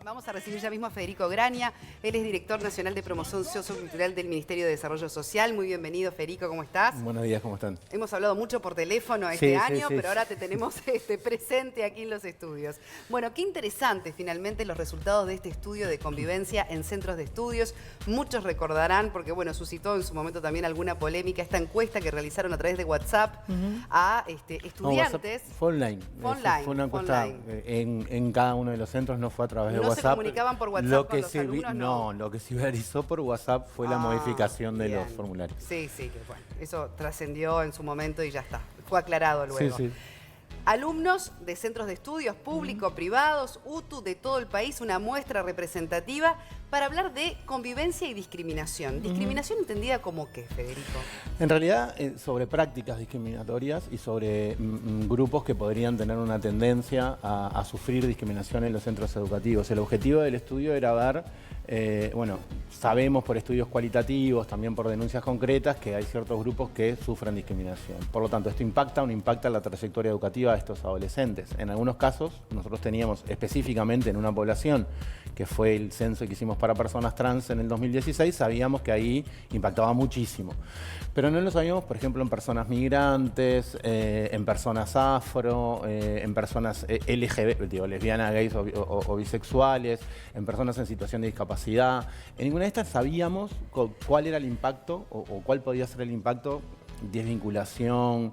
Vamos a recibir ya mismo a Federico Graña. Él es director nacional de promoción sociocultural del Ministerio de Desarrollo Social. Muy bienvenido, Federico, ¿cómo estás? Buenos días, ¿cómo están? Hemos hablado mucho por teléfono este año, pero ahora te tenemos presente aquí en los estudios. Bueno, qué interesante finalmente los resultados de este estudio de convivencia en centros de estudios. Muchos recordarán, porque bueno, suscitó en su momento también alguna polémica, esta encuesta que realizaron a través de WhatsApp a estudiantes. Fue online. Fue una encuesta en cada uno de los centros, no fue a través de WhatsApp. ¿No se comunicaban por WhatsApp con los alumnos? No, lo que se viralizó por WhatsApp fue la modificación de los formularios. Sí, que bueno, eso trascendió en su momento y ya está. Fue aclarado luego. Sí. Alumnos de centros de estudios públicos, privados, UTU de todo el país, una muestra representativa para hablar de convivencia y discriminación. ¿Discriminación entendida como qué, Federico? En realidad, sobre prácticas discriminatorias y sobre grupos que podrían tener una tendencia a sufrir discriminación en los centros educativos. El objetivo del estudio era ver, bueno, sabemos por estudios cualitativos, también por denuncias concretas, que hay ciertos grupos que sufren discriminación. Por lo tanto, esto impacta o no impacta la trayectoria educativa de estos adolescentes. En algunos casos, nosotros teníamos específicamente en una población, que fue el censo que hicimos para personas trans en el 2016, sabíamos que ahí impactaba muchísimo. Pero no lo sabíamos, por ejemplo, en personas migrantes, en personas afro, en personas LGBT, digo, lesbianas, gays o bisexuales, en personas en situación de discapacidad. En ninguna de estas sabíamos cuál era el impacto o cuál podía ser el impacto. Desvinculación,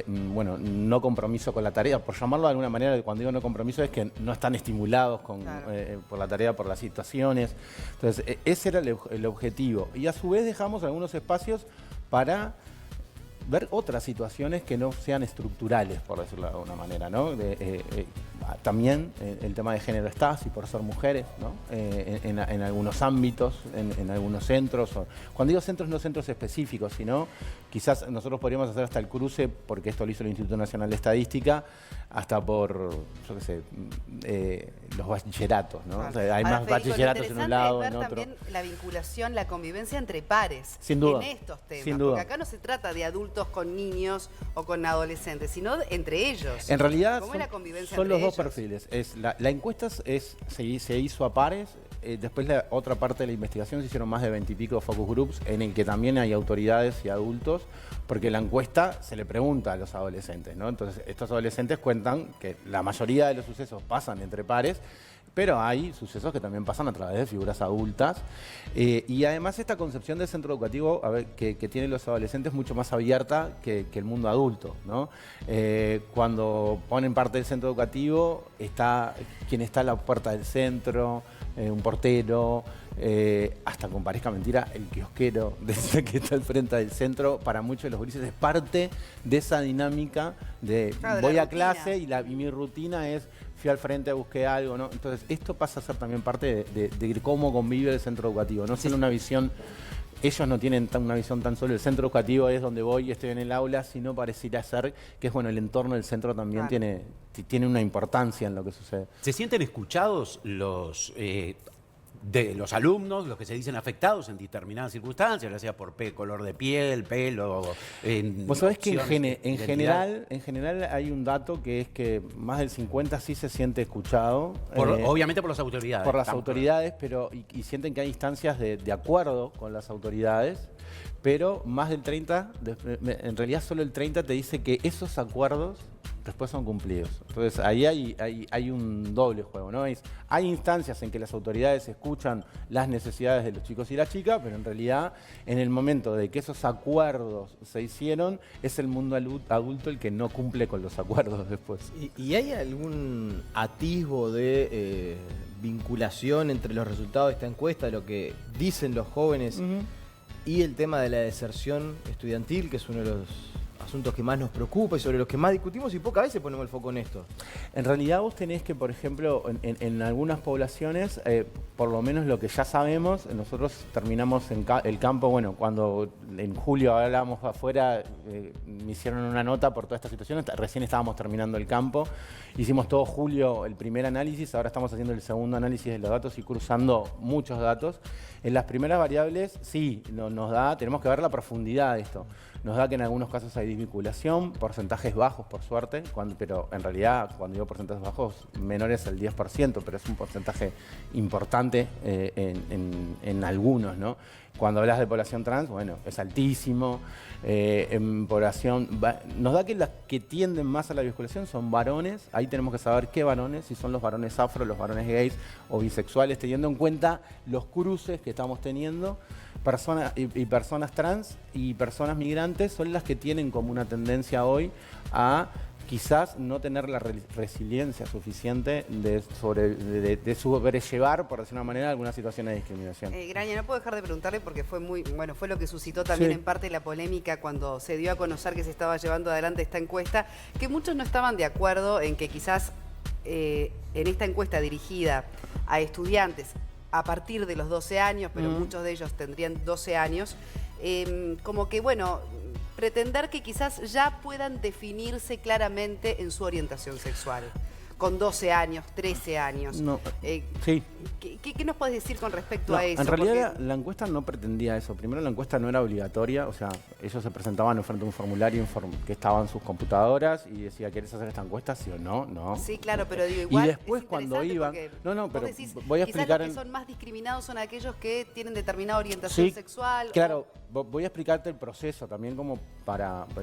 bueno, no compromiso con la tarea, por llamarlo de alguna manera. Cuando digo no compromiso es que no están estimulados por la tarea, por las situaciones. Entonces, ese era el objetivo. Y a su vez dejamos algunos espacios para ver otras situaciones que no sean estructurales, por decirlo de alguna manera, ¿no? También el tema de género está, así por ser mujeres, ¿no? En algunos ámbitos, en algunos centros. Cuando digo centros, no centros específicos, sino quizás nosotros podríamos hacer hasta el cruce, porque esto lo hizo el Instituto Nacional de Estadística, hasta por, yo qué sé, los bachilleratos, ¿no? O sea, hay más bachilleratos en un lado, en otro. También la vinculación, la convivencia entre pares. Sin duda. En estos temas. Sin duda. Porque acá no se trata de adultos con niños o con adolescentes, sino entre ellos. En realidad ¿Cómo es la convivencia son entre los dos ellos? perfiles. La encuesta se hizo a pares. Después la otra parte de la investigación se hicieron más de 20 y pico focus groups en el que también hay autoridades y adultos, porque la encuesta se le pregunta a los adolescentes, ¿no? Entonces estos adolescentes cuentan que la mayoría de los sucesos pasan entre pares, pero hay sucesos que también pasan a través de figuras adultas. Y además esta concepción del centro educativo que tienen los adolescentes es mucho más abierta que el mundo adulto, ¿no? Cuando ponen parte del centro educativo, está quien está a la puerta del centro, un portero, hasta con parezca mentira, el kiosquero que está al frente del centro. Para muchos de los gurises es parte de esa dinámica de voy a clase y mi rutina es fui al frente, busqué algo, ¿no? Entonces esto pasa a ser también parte de cómo convive el centro educativo, no solo una visión. Ellos no tienen una visión tan solo el centro educativo es donde voy y estoy en el aula, sino pareciera ser que es, bueno, el entorno del centro también tiene una importancia en lo que sucede. ¿Se sienten escuchados de los alumnos, los que se dicen afectados en determinadas circunstancias, ya sea por color de piel, pelo? Vos sabés que en general hay un dato que es que más del 50% sí se siente escuchado. Obviamente por las autoridades. Por las autoridades, pero y sienten que hay instancias de acuerdo con las autoridades, pero más del 30%, en realidad solo el 30% te dice que esos acuerdos después son cumplidos. Entonces ahí hay un doble juego, ¿no? Hay instancias en que las autoridades escuchan las necesidades de los chicos y las chicas, pero en realidad en el momento de que esos acuerdos se hicieron, es el mundo adulto el que no cumple con los acuerdos después. ¿Y hay algún atisbo de vinculación entre los resultados de esta encuesta, de lo que dicen los jóvenes y el tema de la deserción estudiantil, que es uno de los asuntos que más nos preocupa y sobre los que más discutimos y pocas veces ponemos el foco en esto? En realidad vos tenés que, por ejemplo, en algunas poblaciones, por lo menos lo que ya sabemos, nosotros terminamos el campo, bueno, cuando en julio hablábamos afuera, me hicieron una nota por toda esta situación, recién estábamos terminando el campo, hicimos todo julio el primer análisis, ahora estamos haciendo el segundo análisis de los datos y cruzando muchos datos. En las primeras variables, sí, tenemos que ver la profundidad de esto. nos da que en algunos casos hay desvinculación, porcentajes bajos por suerte, pero en realidad cuando digo porcentajes bajos, menores al 10%, pero es un porcentaje importante en algunos, ¿no? Cuando hablas de población trans, bueno, es altísimo. En población, nos da que las que tienden más a la vinculación son varones. Ahí tenemos que saber qué varones, si son los varones afro, los varones gays o bisexuales, teniendo en cuenta los cruces que estamos teniendo. Personas trans y personas migrantes son las que tienen como una tendencia hoy a quizás no tener la resiliencia suficiente de sobrellevar, por decir una manera, algunas situaciones de discriminación. Graña, no puedo dejar de preguntarle porque fue fue lo que suscitó también en parte la polémica cuando se dio a conocer que se estaba llevando adelante esta encuesta, que muchos no estaban de acuerdo en que quizás en esta encuesta dirigida a estudiantes a partir de los 12 años, pero muchos de ellos tendrían 12 años, como que, bueno, pretender que quizás ya puedan definirse claramente en su orientación sexual. Con 12 años, 13 años. No, sí. ¿Qué nos podés decir con respecto a eso? En realidad la encuesta no pretendía eso. Primero, la encuesta no era obligatoria, o sea, ellos se presentaban frente a un formulario que estaba en sus computadoras y decía, ¿querés hacer esta encuesta? ¿Sí o no? No. Sí, claro, pero digo, igual y después cuando iban... No, pero decís, voy a explicar... Los que son más discriminados son aquellos que tienen determinada orientación sexual. Claro. Voy a explicarte el proceso también como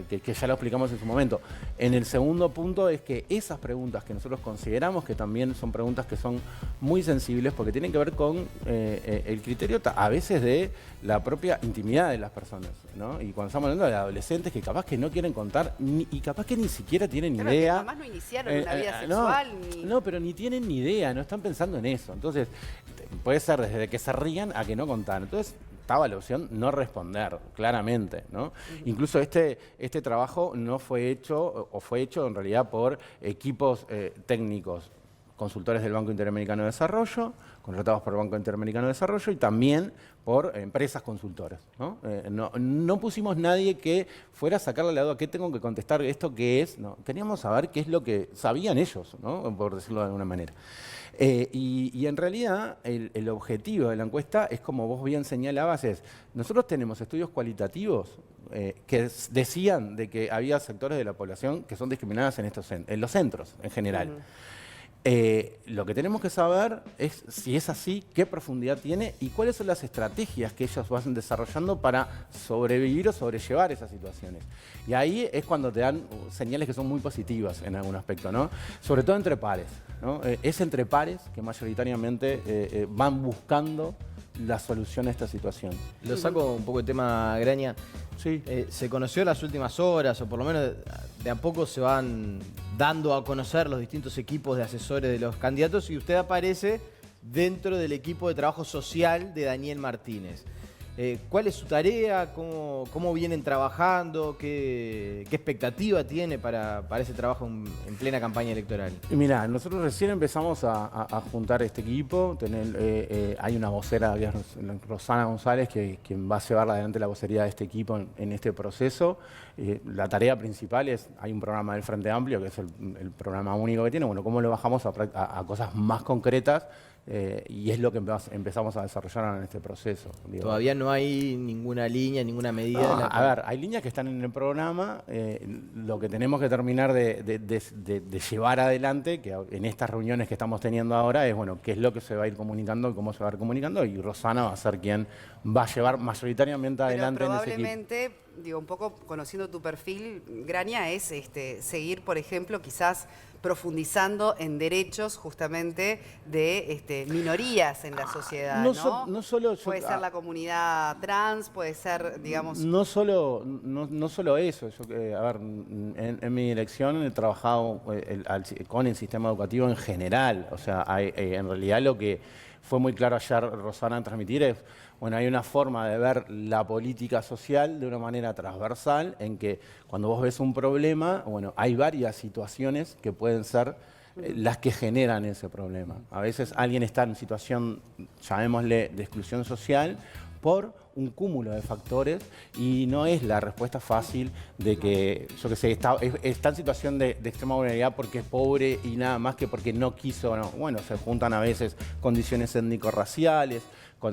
que ya lo explicamos en su momento. En el segundo punto es que esas preguntas que nosotros consideramos que también son preguntas que son muy sensibles porque tienen que ver con el criterio a veces de la propia intimidad de las personas, ¿no? Y cuando estamos hablando de adolescentes que capaz que no quieren contar y capaz que ni siquiera tienen idea. Que jamás no iniciaron una vida sexual. No, pero ni tienen ni idea, no están pensando en eso. Entonces, puede ser desde que se rían a que no contaron. Entonces, estaba la opción no responder, claramente, ¿no? Incluso este trabajo no fue hecho, o fue hecho en realidad por equipos técnicos, consultores del Banco Interamericano de Desarrollo, contratados por el Banco Interamericano de Desarrollo y también por empresas consultoras, ¿no? No pusimos nadie que fuera a sacarle la duda, ¿qué tengo que contestar? ¿Esto qué es? No, queríamos saber qué es lo que sabían ellos, ¿no? Por decirlo de alguna manera. Y en realidad el objetivo de la encuesta es, como vos bien señalabas, nosotros tenemos estudios cualitativos que decían de que había sectores de la población que son discriminadas en los centros en general. Lo que tenemos que saber es si es así, qué profundidad tiene y cuáles son las estrategias que ellos van desarrollando para sobrevivir o sobrellevar esas situaciones. Y ahí es cuando te dan señales que son muy positivas en algún aspecto, ¿no? Sobre todo entre pares, ¿no? Es entre pares que mayoritariamente van buscando la solución a esta situación. Lo saco un poco de tema, Graña. Sí. Se conoció en las últimas horas, o por lo menos de a poco se van dando a conocer los distintos equipos de asesores de los candidatos y usted aparece dentro del equipo de trabajo social de Daniel Martínez. ¿Cuál es su tarea? ¿Cómo vienen trabajando? ¿Qué expectativa tiene para ese trabajo en plena campaña electoral? Mirá, nosotros recién empezamos a juntar este equipo. Hay una vocera, que es Rosana González, quien va a llevar adelante la vocería de este equipo en este proceso. La tarea principal hay un programa del Frente Amplio, que es el programa único que tiene. Bueno, ¿cómo lo bajamos a cosas más concretas? Y es lo que empezamos a desarrollar en este proceso. Digo. Todavía no hay ninguna línea, ninguna medida. No, a ver, hay líneas que están en el programa. Lo que tenemos que terminar de llevar adelante, que en estas reuniones que estamos teniendo ahora, es bueno, qué es lo que se va a ir comunicando, cómo se va a ir comunicando, y Rosana va a ser quien va a llevar mayoritariamente adelante en ese equipo. Probablemente, digo, un poco conociendo tu perfil, Graña, es seguir, por ejemplo, quizás profundizando en derechos justamente de minorías en la sociedad, ¿no? No solo puede ser la comunidad trans, puede ser, digamos... No solo eso. A ver, en mi dirección he trabajado con el sistema educativo en general. O sea, en realidad lo que fue muy claro ayer Rosana en transmitir es, bueno, hay una forma de ver la política social de una manera transversal, en que cuando vos ves un problema, bueno, hay varias situaciones que pueden ser las que generan ese problema. A veces alguien está en situación, llamémosle, de exclusión social por un cúmulo de factores y no es la respuesta fácil de que, yo qué sé, está en situación de extrema vulnerabilidad porque es pobre y nada más que porque no quiso, no. Bueno, se juntan a veces condiciones étnico-raciales.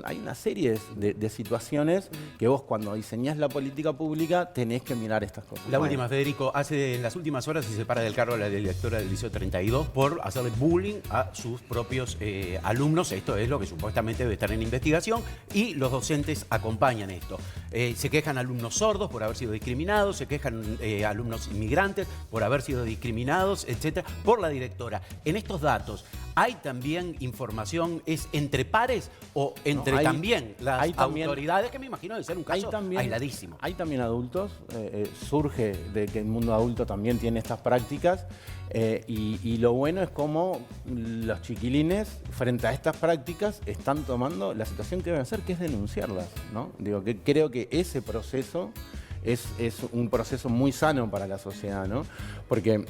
Hay una serie de situaciones que vos cuando diseñás la política pública tenés que mirar estas cosas. La última, Federico, en las últimas horas se separa del cargo a la directora del Liceo 32 por hacerle bullying a sus propios alumnos. Esto es lo que supuestamente debe estar en investigación y los docentes acompañan esto. Se quejan alumnos sordos por haber sido discriminados, se quejan alumnos inmigrantes por haber sido discriminados, etcétera, por la directora. En estos datos, ¿hay también información, es entre pares o entre también las autoridades, que me imagino debe ser un caso aisladísimo? Hay también adultos, surge de que el mundo adulto también tiene estas prácticas y lo bueno es cómo los chiquilines frente a estas prácticas están tomando la situación que deben hacer, que es denunciarlas, ¿no? Digo, que creo que ese proceso es un proceso muy sano para la sociedad, ¿no? Porque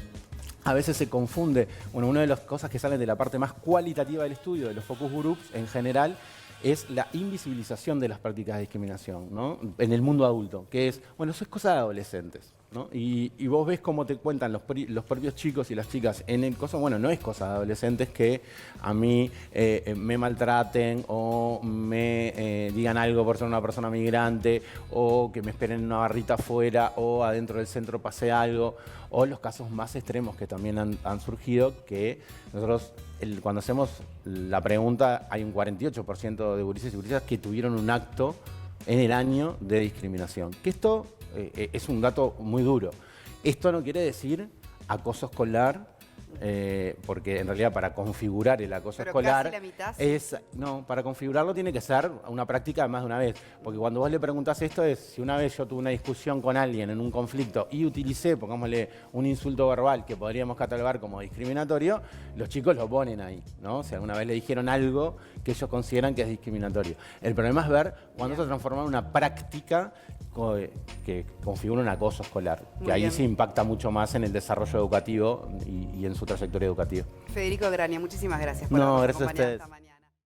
a veces se confunde, bueno, una de las cosas que salen de la parte más cualitativa del estudio, de los focus groups en general, es la invisibilización de las prácticas de discriminación, ¿no? En el mundo adulto, que es, bueno, eso es cosa de adolescentes, ¿no? Y vos ves cómo te cuentan los propios chicos y las chicas en el coso, bueno, no es cosa de adolescentes que a mí me maltraten o me digan algo por ser una persona migrante o que me esperen en una barrita afuera o adentro del centro pase algo, o los casos más extremos que también han surgido, que nosotros cuando hacemos la pregunta hay un 48% de gurises y gurisas que tuvieron un acto en el año de discriminación. Que esto es un dato muy duro. Esto no quiere decir acoso escolar, porque en realidad para configurar el acoso escolar casi la mitad, para configurarlo tiene que ser una práctica de más de una vez, porque cuando vos le preguntás esto es si una vez yo tuve una discusión con alguien en un conflicto y utilicé, pongámosle, un insulto verbal que podríamos catalogar como discriminatorio, los chicos lo ponen ahí, ¿no? O sea, alguna vez le dijeron algo que ellos consideran que es discriminatorio. El problema es ver cuándo se transforma en una práctica que configura un acoso escolar, que ahí se impacta mucho más en el desarrollo educativo y en su trayectoria educativa. Federico Grania, muchísimas gracias por habernos acompañado esta mañana.